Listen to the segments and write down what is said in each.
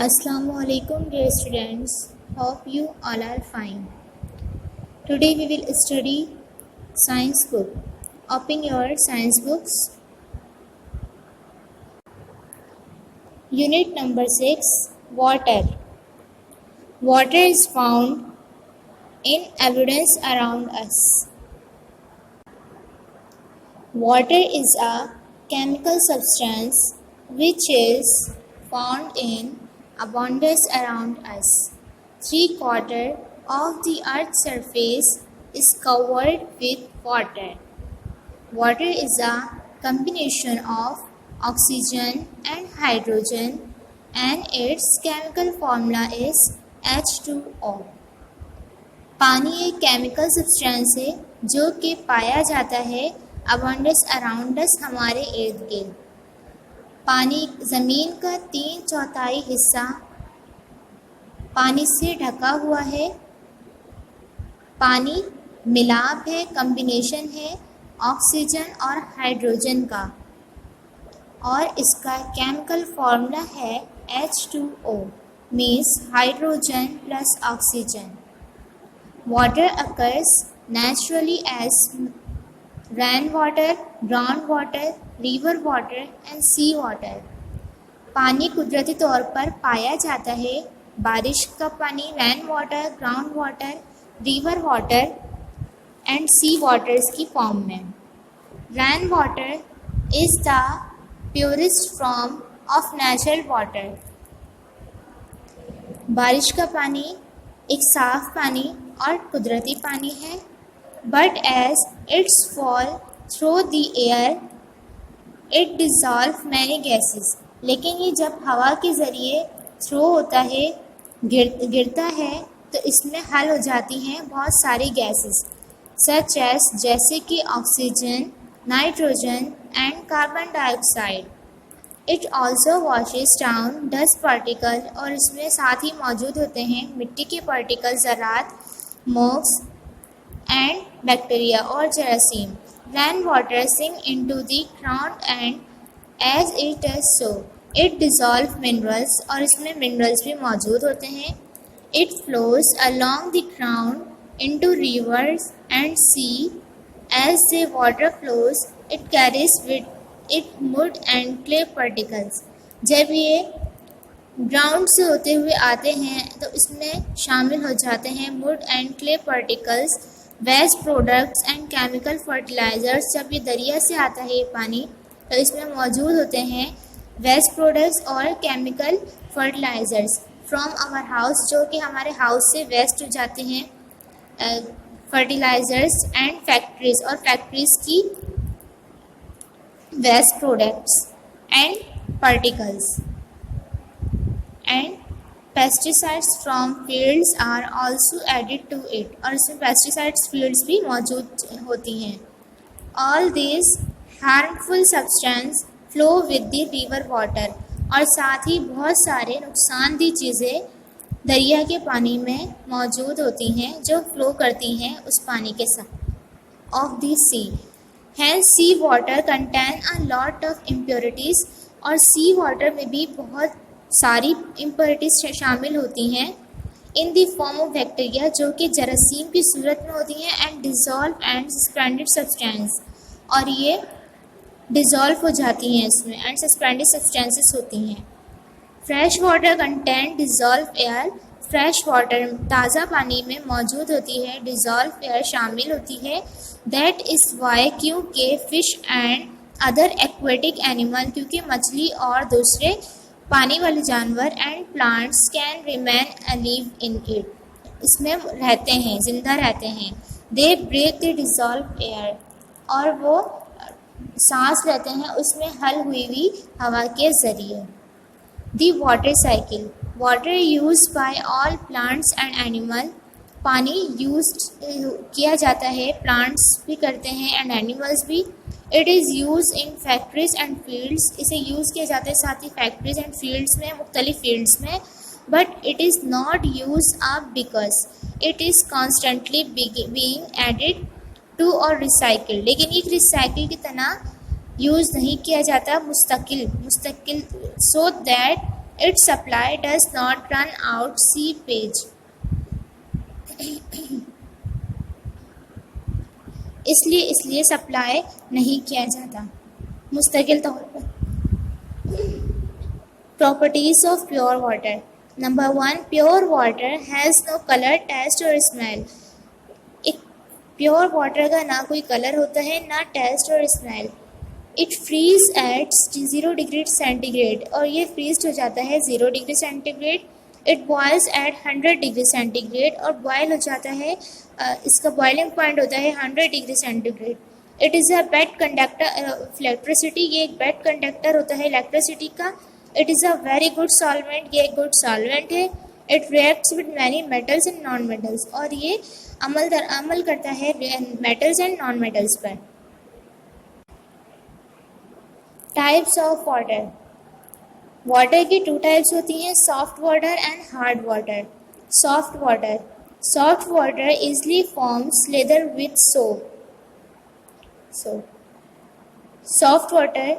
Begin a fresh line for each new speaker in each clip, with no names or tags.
Assalamualaikum dear students, hope you all are fine. Today we will study science book. Open your science books. Unit number 6, Water. Water is found in evidence around us. Water is a chemical substance which is found in abundance around us. 3/4 of the earth's surface is covered with water. Water is a combination of oxygen and hydrogen and its chemical formula is H2O. पानी एक chemical substance है जो कि पाया जाता है abundance around us, हमारे इर्द गिर्द। पानी ज़मीन का 3/4 हिस्सा पानी से ढका हुआ है। पानी मिलाप है, कम्बिनेशन है ऑक्सीजन और हाइड्रोजन का, और इसका केमिकल फॉर्मूला है H2O, means hydrogen plus oxygen. Water occurs naturally as rain water, ground water, river water and sea water. पानी कुदरती तौर पर पाया जाता है बारिश का पानी, rain water, ground water, river water and sea waters की फॉर्म में। Rain water is the purest form of natural water. बारिश का पानी एक साफ पानी और कुदरती पानी है, but as it's fall through the air it dissolve many gases. लेकिन ये जब हवा के ज़रिए थ्रो होता है, गिरता है, तो इसमें हल हो जाती हैं बहुत सारी गैसेस सच एज जैसे कि oxygen, nitrogen and carbon dioxide. It also washes down dust particle, और इसमें साथ ही मौजूद होते हैं मिट्टी के पार्टिकल, ज़रात, मोक्स एंड बैक्टीरिया और जरासीम। Rain water sink into the ground and as it does so it dissolve minerals, और इसमें मिनरल्स भी मौजूद होते हैं। It flows along the ground into rivers and sea. As the water flows it carries with it मुड and clay particles. जब ये ground से होते हुए आते हैं तो इसमें शामिल हो जाते हैं mud and clay particles, waste products and chemical fertilizers. जब ये दरिया से आता है ये पानी, तो इसमें मौजूद होते हैं वेस्ट प्रोडक्ट्स और chemical fertilizers from our house, जो कि हमारे हाउस से वेस्ट हो जाते हैं फर्टिलाइज़र्स एंड फैक्ट्रीज़, और फैक्ट्रीज़ की waste products and particles and pesticides from fields are also added to it, और इसमें पेस्टिसाइड्स फील्ड्स भी मौजूद होती हैं। All this harmful substance flow with the river water, और साथ ही बहुत सारे नुकसानदेह चीज़ें दरिया के पानी में मौजूद होती हैं जो फ्लो करती हैं उस पानी के साथ of the sea. Hence sea water contain a lot of impurities, और सी वाटर में भी बहुत सारी इम्प्योरिटीज़ शामिल होती हैं in the form of bacteria, जो कि जरासीम की सूरत में होती हैं, and dissolve and suspended substance, और ये डिज़ोल्व हो जाती हैं इसमें, एंड सस्पेंडेड सब्सटेंसेस होती हैं। Fresh water content dissolve air. Fresh water ताज़ा पानी में मौजूद होती है, डिज़ोल्व एयर शामिल होती है। दैट इज़ वाई, क्योंकि fish and other aquatic animal, क्योंकि मछली और दूसरे पानी वाले जानवर and plants can remain alive in it, इसमें रहते हैं, ज़िंदा रहते हैं। They breathe the dissolve air, और वो सांस लेते हैं उसमें हल हुई हुई हवा के ज़रिए। The water cycle. Water use by all plants and animal. पानी यूज किया जाता है, प्लांट्स भी करते हैं एंड एनिमल्स भी। It is use in factories and fields. इसे यूज़ किया जाता है साथ ही फैक्ट्रीज एंड फील्ड्स में, मुख्तलिफ फील्ड्स में। But it is not use up because it is constantly being added to और रिसाइकिल। लेकिन एक रिसाइकिल की तरह यूज़ नहीं किया जाता मुस्तकिल, so that Its supply does not run out seepage. इसलिए सप्लाई नहीं किया जाता मुस्तकिल तौर पर। Properties of pure water. Number 1, pure water has no color, taste or smell. एक प्योर वाटर का ना कोई कलर होता है ना टेस्ट और smell. It freeze at 0 degree centigrade, और ये फ्रीज हो जाता है 0 degree centigrade. It boils at 100 degree centigrade, और बॉयल हो जाता है इसका बॉइलिंग पॉइंट होता है 100 degree centigrade. It is a bad conductor of electricity, ये एक बेड कंडक्टर होता है इलेक्ट्रिसिटी का। It is a very good solvent, ये एक गुड सॉल्वेंट है। It reacts with many metals and non metals, और ये अमल करता है मेटल्स एंड नॉन मेटल्स पर। Types of water. वाटर की 2 टाइप्स होती हैं, soft water and hard water. Soft water easily forms leather with soap. Soft water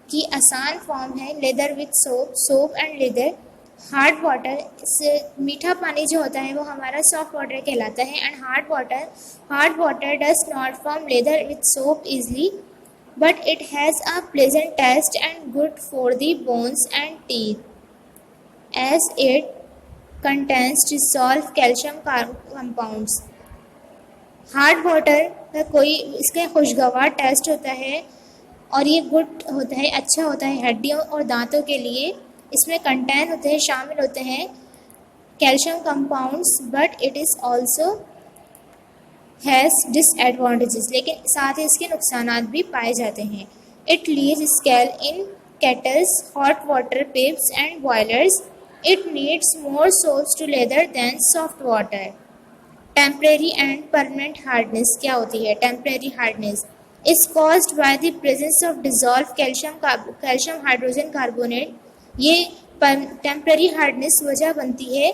की आसान फॉर्म है leather with soap and leather. Hard water से मीठा पानी जो होता है वो हमारा सॉफ्ट वाटर कहलाता है। And hard water does not form lather with soap easily, but it has a pleasant taste and good for the bones and teeth, as it contains dissolved calcium compounds. Hard water का कोई इसका खुशगवार test होता है और ये good होता है, अच्छा होता है हड्डियों और दांतों के लिए। इसमें कंटेन होते हैं, शामिल होते हैं calcium compounds, but it is also has disadvantages, लेकिन साथ ही इसके नुकसानात भी पाए जाते हैं। It leaves scale in kettles, hot water pipes and boilers. It needs more soaps to lather than soft water. Temporary and permanent hardness क्या होती है? Temporary hardness is caused by the presence of dissolve calcium hydrogen carbonate. ये temporary hardness वजह बनती है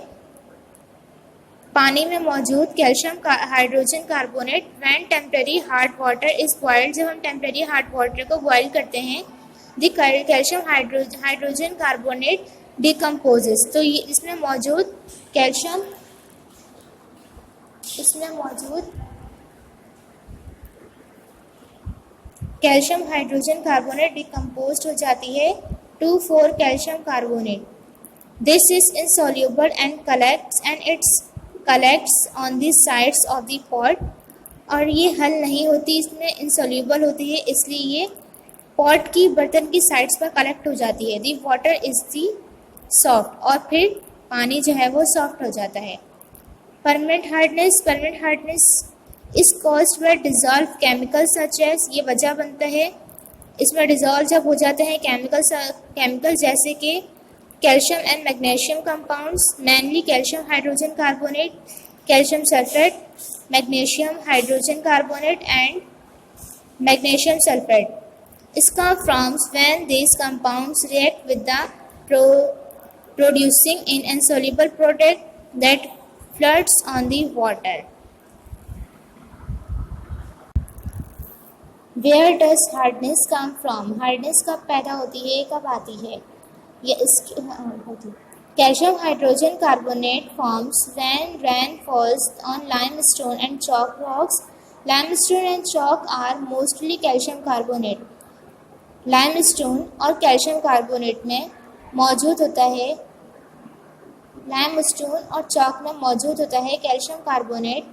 पानी में मौजूद calcium hydrogen carbonate. When temporary hard water is boiled, जब हम टेम्परेरी हार्ड वाटर को बॉयल करते हैं, the calcium hydrogen carbonate decomposes. तो ये इसमें मौजूद कैल्शियम हाइड्रोजन कार्बोनेट डिकम्पोज हो जाती है to 4 calcium carbonate. This is insoluble and collects on the sides of the pot, और ये हल नहीं होती, इसमें इनसॉल्यूबल होती है, इसलिए ये पॉट की बर्तन की साइड्स पर कलेक्ट हो जाती है। The water is the soft, और फिर पानी जो है वो सॉफ्ट हो जाता है। Permanent hardness is caused by dissolve chemical such as, ये वजह बनता है इसमें डिजॉल्व जब हो जाते हैं केमिकल जैसे कि calcium and magnesium compounds, mainly calcium hydrogen carbonate, calcium sulphate, magnesium hydrogen carbonate and magnesium sulphate. इसका forms when these compounds react with the producing an insoluble product that floats on the water. Where does hardness come from? Hardness कब पैदा होती है, कब आती है? ये इसकी calcium hydrogen carbonate forms when rain falls on limestone and chalk rocks. Limestone and chalk are mostly calcium carbonate. Limestone और कैल्शियम कार्बोनेट में मौजूद होता है, लाइमस्टोन और चॉक में मौजूद होता है calcium carbonate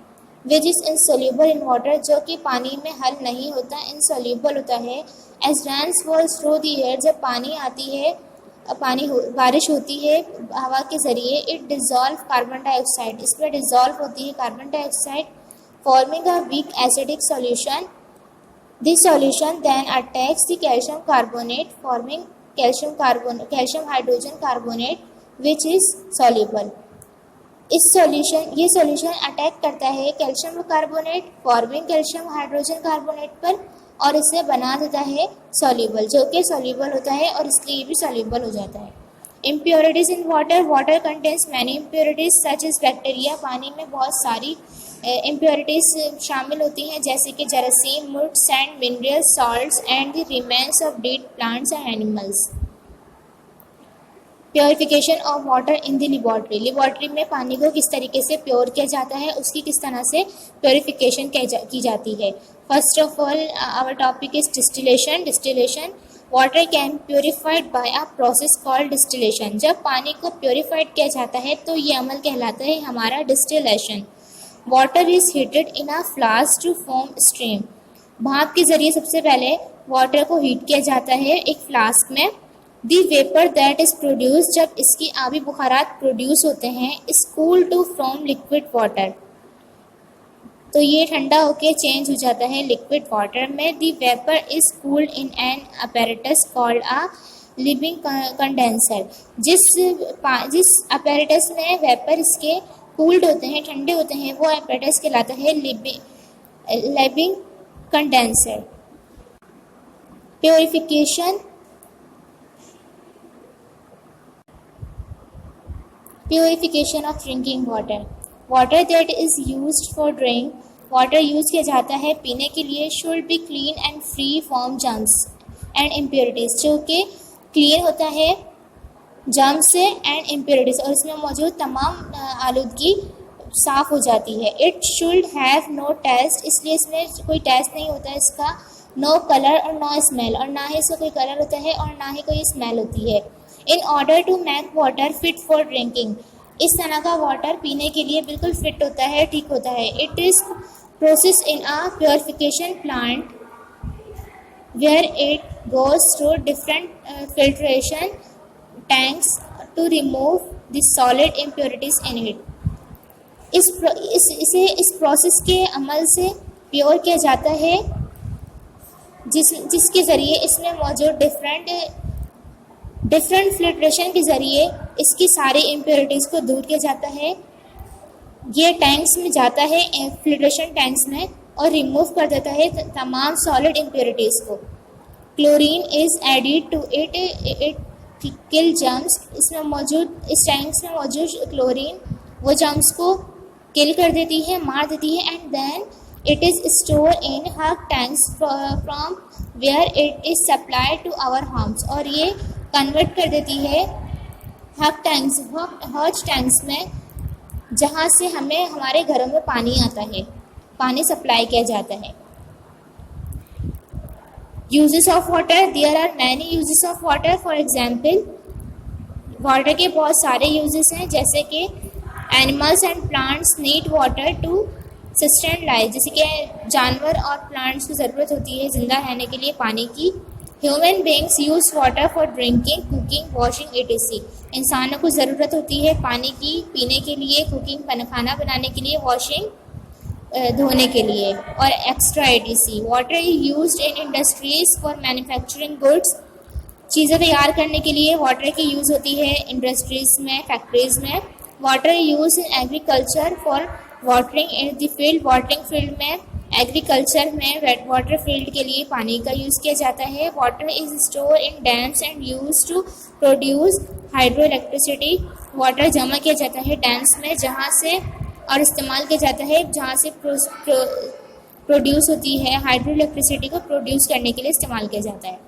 which is insoluble in water, जो कि पानी में हल नहीं होता, इनसोल्यूबल होता है। As rains falls through the air, जब बारिश होती है हवा के ज़रिए, इट डिज़ोल्व कार्बन डाइऑक्साइड, इसमें डिज़ोल्व होती है carbon dioxide, forming a weak acidic solution. This solution then attacks the calcium carbonate, forming calcium hydrogen carbonate which is soluble. ये सॉल्यूशन अटैक करता है calcium carbonate, forming calcium hydrogen carbonate पर, और इसे बना देता है सॉल्यूबल, जो कि सॉल्यूबल होता है और इसलिए भी सॉल्यूबल हो जाता है। Impurities in water contains many impurities such as bacteria. पानी में बहुत सारी इम्प्योरिटीज़ शामिल होती हैं, जैसे कि जरासीम, मुड, sand, minerals, salts and the remains of dead plants and animals. Purification of water in the laboratory, laboratory में पानी को किस तरीके से प्योर किया जाता है, उसकी किस तरह से प्योरिफिकेशन की जाती है। First of all our topic is distillation. Distillation, water can purified by a process called distillation. जब पानी को प्योरीफाइड किया जाता है तो ये अमल कहलाता है हमारा distillation. Water is heated in a flask to form stream, भाप के जरिए सबसे पहले वाटर को हीट किया जाता है एक फ्लास्क में। The vapour that is produce, जब इसकी आबी बुखारात प्रोड्यूस होते हैं, is cool to from liquid water, तो ये ठंडा होके चेंज हो जाता है लिक्विड वाटर में। The vapour is cooled in an apparatus called a living condenser, जिस अपैरेटस में वेपर इसके कूल्ड होते हैं, ठंडे होते हैं, वो अपैरेटस कहलाता है living condenser. Purification, purification of drinking water, water that is used for drink, water use किया जाता है पीने के लिए, should be clean and free from germs and impurities, जो कि क्लीन होता है जर्म से एंड इम्प्योरिटीज, और इसमें मौजूद तमाम आलूदगी साफ़ हो जाती है। It should have no taste, इसलिए इसमें कोई टेस्ट नहीं होता है इसका। नो कलर और नो स्मेल, और ना ही इसका कोई कलर होता है और ना ही कोई स्मेल होती है। In order to make water fit for drinking, इस तरह का वाटर पीने के लिए बिल्कुल फिट होता है, ठीक होता है। It is process in a purification plant where it goes through different filtration tanks to remove the solid impurities in it. इस प्रोसेस के अमल से प्योर किया जाता है, जिसके ज़रिए इसमें मौजूद डिफरेंट फिल्ट्रेशन के ज़रिए इसकी सारी इम्प्योरिटीज़ को दूर किया जाता है। ये टैंक्स में जाता है, फिल्ट्रेशन टैंक्स में, और रिमूव कर देता है तमाम सॉलिड इम्प्योरिटीज़ को। Chlorine is added to it kill germs, इसमें मौजूद इस टैंक्स में मौजूद क्लोरीन वो जर्म्स को किल कर देती है, मार देती है। And then it is store in huge tanks from where it is supplied to our homes, और ये कन्वर्ट कर देती है हग टैंक्स में, जहाँ से हमें हमारे घरों में पानी आता है, पानी सप्लाई किया जाता है। Uses of water, there are many uses of water. For example, water के बहुत सारे यूजेस हैं, जैसे कि animals and plants need water to sustain life, जैसे कि जानवर और प्लांट्स को ज़रूरत होती है ज़िंदा रहने के लिए पानी की। Human beings use water for drinking, cooking, washing etc, इंसानों को ज़रूरत होती है पानी की पीने के लिए, कुकिंग खाना बनाने के लिए, वॉशिंग धोने के लिए, और extra etc। Water is used in industries for manufacturing goods, चीज़ें तैयार करने के लिए वाटर की यूज़ होती है इंडस्ट्रीज़ में, फैक्ट्रीज़ में। Water use in agriculture for watering in the field, watering field में, एग्रीकल्चर में वेट वाटर फील्ड के लिए पानी का यूज़ किया जाता है। Water is store in dams and use to produce hydro electricity, water जमा किया जाता है डैम्स में, जहाँ से और इस्तेमाल किया जाता है जहाँ से प्रोड्यूस होती है, हाइड्रो इलेक्ट्रिसिटी को प्रोड्यूस करने के लिए इस्तेमाल किया जाता है।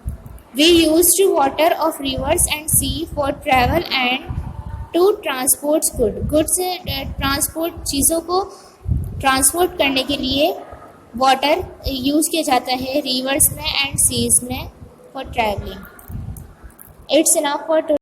We use to water of rivers and sea for travel and to transport goods, transport चीज़ों को ट्रांसपोर्ट करने के लिए वाटर यूज़ किया जाता है रिवर्स में एंड सीज में for travelling. It's enough for